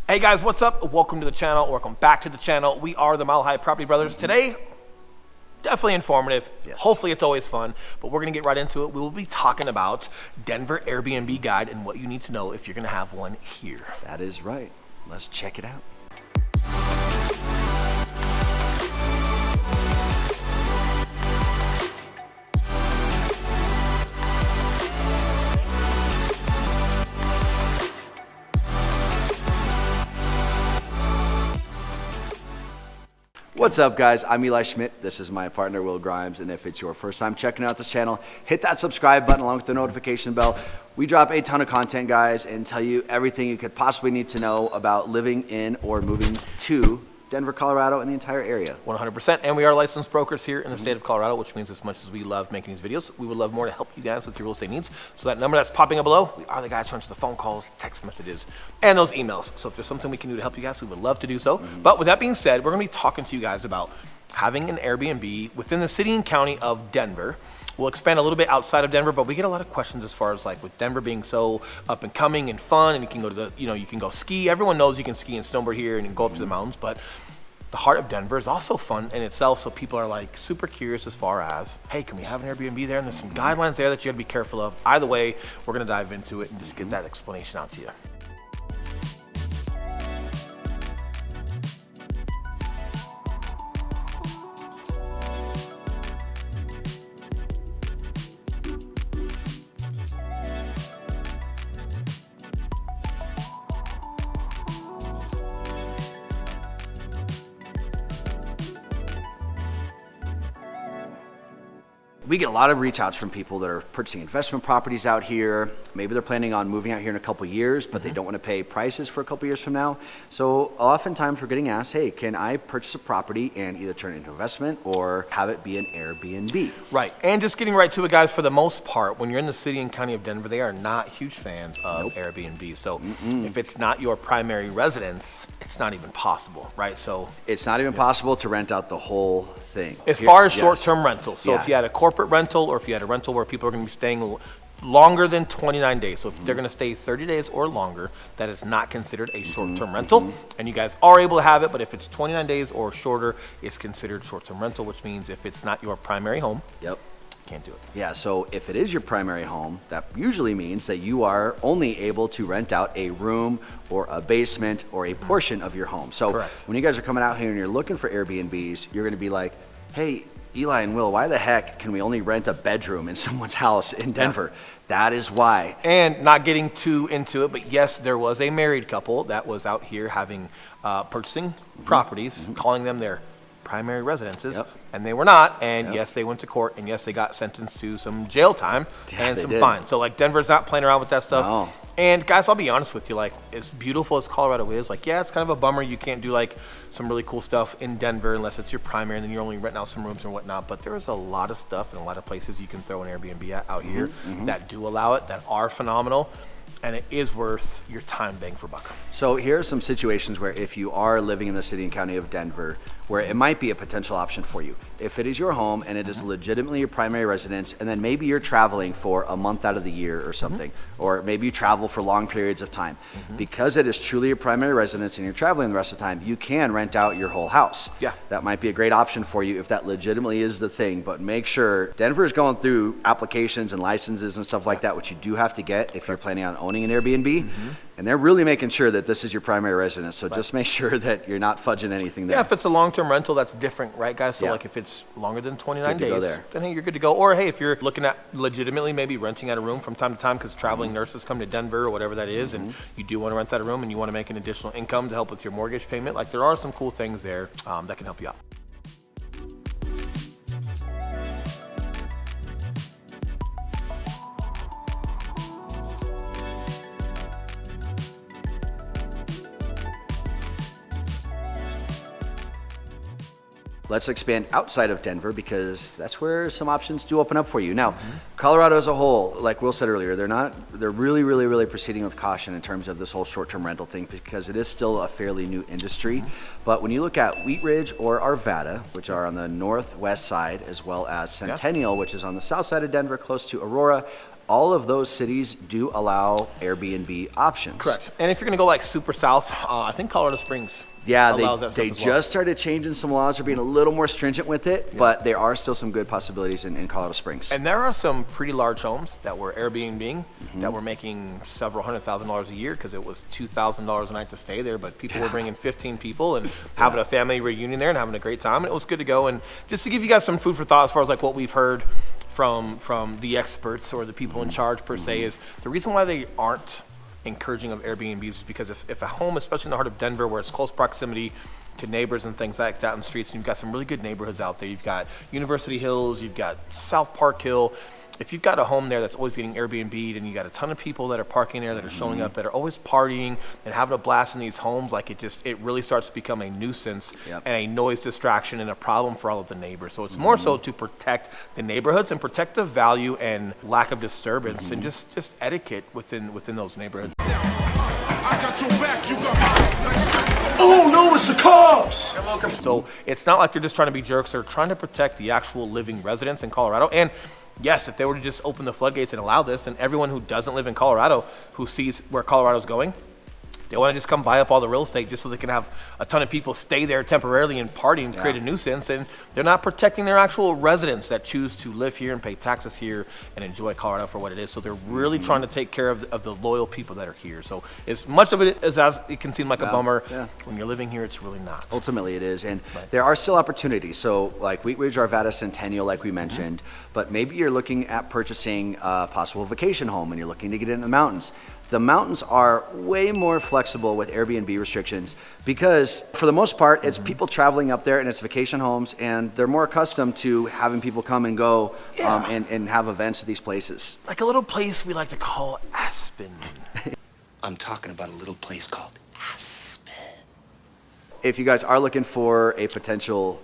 Hey guys, what's up? Welcome to the channel. Welcome back to the channel. We are the Mile High Property Brothers. Today, definitely informative. Yes. Hopefully it's always fun, but we're gonna get right into it. We will be talking about Denver Airbnb guide and what you need to know if you're gonna have one here. That is right. Let's check it out. What's up, guys? I'm Eli Schmidt. This is my partner, Will Grimes. And if it's your first time checking out this channel, hit that subscribe button along with the notification bell. We drop a ton of content, guys, and tell you everything you could possibly need to know about living in or moving to Denver, Colorado, and the entire area. 100%. And we are licensed brokers here in the state of Colorado, which means as much as we love making these videos, we would love more to help you guys with your real estate needs. So that number that's popping up below, we are the guys who answer the phone calls, text messages, and those emails. So if there's something we can do to help you guys, we would love to do so. But with that being said, we're going to be talking to you guys about having an Airbnb within the city and county of Denver. We'll expand a little bit outside of Denver, but we get a lot of questions as far as like with Denver being so up and coming and fun, and you can go to the, you can go ski. Everyone knows you can ski and snowboard here and you can go up to the mountains, but the heart of Denver is also fun in itself. So people are like super curious as far as, hey, can we have an Airbnb there? And there's some guidelines there that you gotta be careful of. Either way, we're gonna dive into it and just get that explanation out to you. We get a lot of reach outs from people that are purchasing investment properties out here. Maybe they're planning on moving out here in a couple years, but they don't want to pay prices for a couple years from now. So oftentimes we're getting asked, hey, can I purchase a property and either turn it into investment or have it be an Airbnb? Right, and just getting right to it, guys, for the most part, when you're in the city and county of Denver, they are not huge fans of Airbnb. So if it's not your primary residence, it's not even possible, right? So it's not even possible to rent out the whole thing. As far as short-term rentals, so if you had a corporate rental or if you had a rental where people are going to be staying longer than 29 days, so if they're going to stay 30 days or longer, that is not considered a short-term rental, and you guys are able to have it, but if it's 29 days or shorter, it's considered short-term rental, which means if it's not your primary home, can't do it. Yeah, so if it is your primary home, that usually means that you are only able to rent out a room or a basement or a portion of your home. So when you guys are coming out here and you're looking for Airbnbs, you're going to be like, hey, Eli and Will, why the heck can we only rent a bedroom in someone's house in Denver? That is why. And not getting too into it, but yes, there was a married couple that was out here having purchasing properties, calling them their primary residences, and they were not, and yes, they went to court, and yes, they got sentenced to some jail time and some fines. So like Denver's not playing around with that stuff. No. And guys, I'll be honest with you, like as beautiful as Colorado is, like yeah, it's kind of a bummer you can't do like some really cool stuff in Denver unless it's your primary and then you're only renting out some rooms and whatnot, but there is a lot of stuff and a lot of places you can throw an Airbnb out here that do allow it, that are phenomenal. And it is worth your time bang for buck. So here are some situations where if you are living in the city and county of Denver, where it might be a potential option for you. If it is your home and it is legitimately your primary residence, and then maybe you're traveling for a month out of the year or something, or maybe you travel for long periods of time. Because it is truly your primary residence and you're traveling the rest of the time, you can rent out your whole house. Yeah. That might be a great option for you if that legitimately is the thing, but make sure Denver is going through applications and licenses and stuff like that, which you do have to get if you're planning on owning an Airbnb. And they're really making sure that this is your primary residence. So just make sure that you're not fudging anything there. Yeah, if it's a long-term rental, that's different, right, guys? So like if it's longer than 29 days, then hey, you're good to go. Or hey, if you're looking at legitimately maybe renting out a room from time to time because traveling nurses come to Denver or whatever that is, and you do want to rent out a room and you want to make an additional income to help with your mortgage payment, like there are some cool things there that can help you out. Let's expand outside of Denver because that's where some options do open up for you. Now, Colorado as a whole, like Will said earlier, they're really proceeding with caution in terms of this whole short-term rental thing because it is still a fairly new industry. But when you look at Wheat Ridge or Arvada, which are on the northwest side, as well as Centennial, which is on the south side of Denver, close to Aurora, all of those cities do allow Airbnb options. Correct. And if you're going to go like super south, I think Colorado Springs Yeah, allows that they stuff as well. just started changing some laws. They're being a little more stringent with it, but there are still some good possibilities in Colorado Springs. And there are some pretty large homes that were Airbnb that were making several $100,000 a year because it was $2,000 a night to stay there. But people were bringing 15 people and having a family reunion there and having a great time. And it was good to go. And just to give you guys some food for thought as far as like what we've heard from the experts or the people in charge per se is the reason why they aren't encouraging of Airbnbs is because if a home, especially in the heart of Denver, where it's close proximity to neighbors and things like that in the streets, and you've got some really good neighborhoods out there. You've got University Hills, you've got South Park Hill. If you've got a home there that's always getting Airbnb'd and you got a ton of people that are parking there, that are showing up, that are always partying and having a blast in these homes, like it really starts to become a nuisance and a noise distraction and a problem for all of the neighbors. So it's more so to protect the neighborhoods and protect the value and lack of disturbance and just etiquette within those neighborhoods. I got your back, you got mine. Oh no, it's the cops! So it's not like they're just trying to be jerks. They're trying to protect the actual living residents in Colorado. And yes, if they were to just open the floodgates and allow this, then everyone who doesn't live in Colorado, who sees where Colorado's going, they want to just come buy up all the real estate just so they can have a ton of people stay there temporarily and party and create a nuisance. And they're not protecting their actual residents that choose to live here and pay taxes here and enjoy Colorado for what it is. So they're really trying to take care of the loyal people that are here. So as much of it as it can seem like a bummer, when you're living here, it's really not. Ultimately it is, and there are still opportunities. So like Wheat Ridge, Arvada, Centennial, like we mentioned, but maybe you're looking at purchasing a possible vacation home and you're looking to get into the mountains. The mountains are way more flexible with Airbnb restrictions because for the most part, it's people traveling up there and it's vacation homes and they're more accustomed to having people come and go and have events at these places. Like a little place we like to call Aspen. I'm talking about a little place called Aspen. If you guys are looking for a potential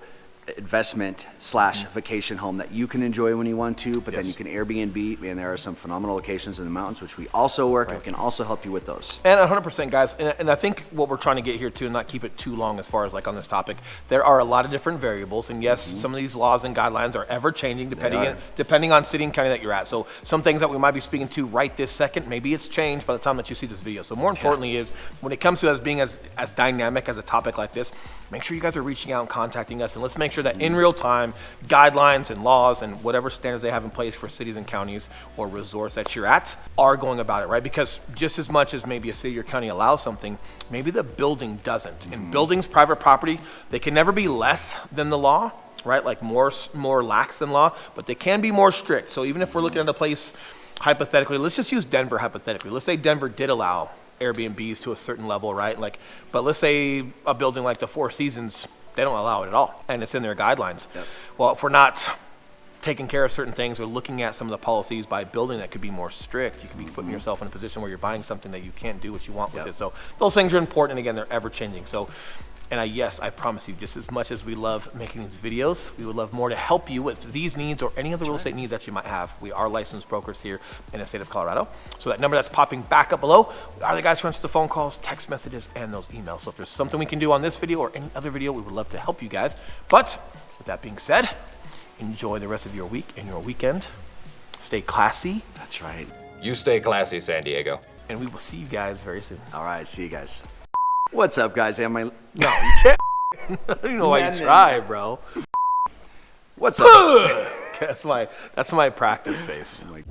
investment / vacation home that you can enjoy when you want to, but then you can Airbnb, and there are some phenomenal locations in the mountains, which we also work and we can also help you with those. And 100% guys, and I think what we're trying to get here too, and not keep it too long as far as like on this topic, there are a lot of different variables, and yes, some of these laws and guidelines are ever changing depending on city and county that you're at. So some things that we might be speaking to right this second, maybe it's changed by the time that you see this video. So more importantly is when it comes to us being as dynamic as a topic like this, make sure you guys are reaching out and contacting us, and let's make sure that in real time, guidelines and laws and whatever standards they have in place for cities and counties or resorts that you're at are going about it, right? Because just as much as maybe a city or county allows something, maybe the building doesn't. And buildings, private property, they can never be less than the law, right? Like more lax than law, but they can be more strict. So even if we're looking at a place hypothetically, let's just use Denver hypothetically. Let's say Denver did allow Airbnbs to a certain level, right? Like, but let's say a building like the Four Seasons, they don't allow it at all, and it's in their guidelines. Well, if we're not taking care of certain things or looking at some of the policies by building that could be more strict, you could be putting yourself in a position where you're buying something that you can't do what you want with it. So those things are important, and again, they're ever changing. So, and I promise you, just as much as we love making these videos, we would love more to help you with these needs or any other real estate needs that you might have. We are licensed brokers here in the state of Colorado. So that number that's popping back up below, we are the guys who answer the phone calls, text messages, and those emails. So if there's something we can do on this video or any other video, we would love to help you guys. But with that being said, enjoy the rest of your week and your weekend. Stay classy. That's right. You stay classy, San Diego. And we will see you guys very soon. All right, see you guys. What's up, guys? No, you can't. I don't even know why you try, bro. What's up? That's my practice face. Oh my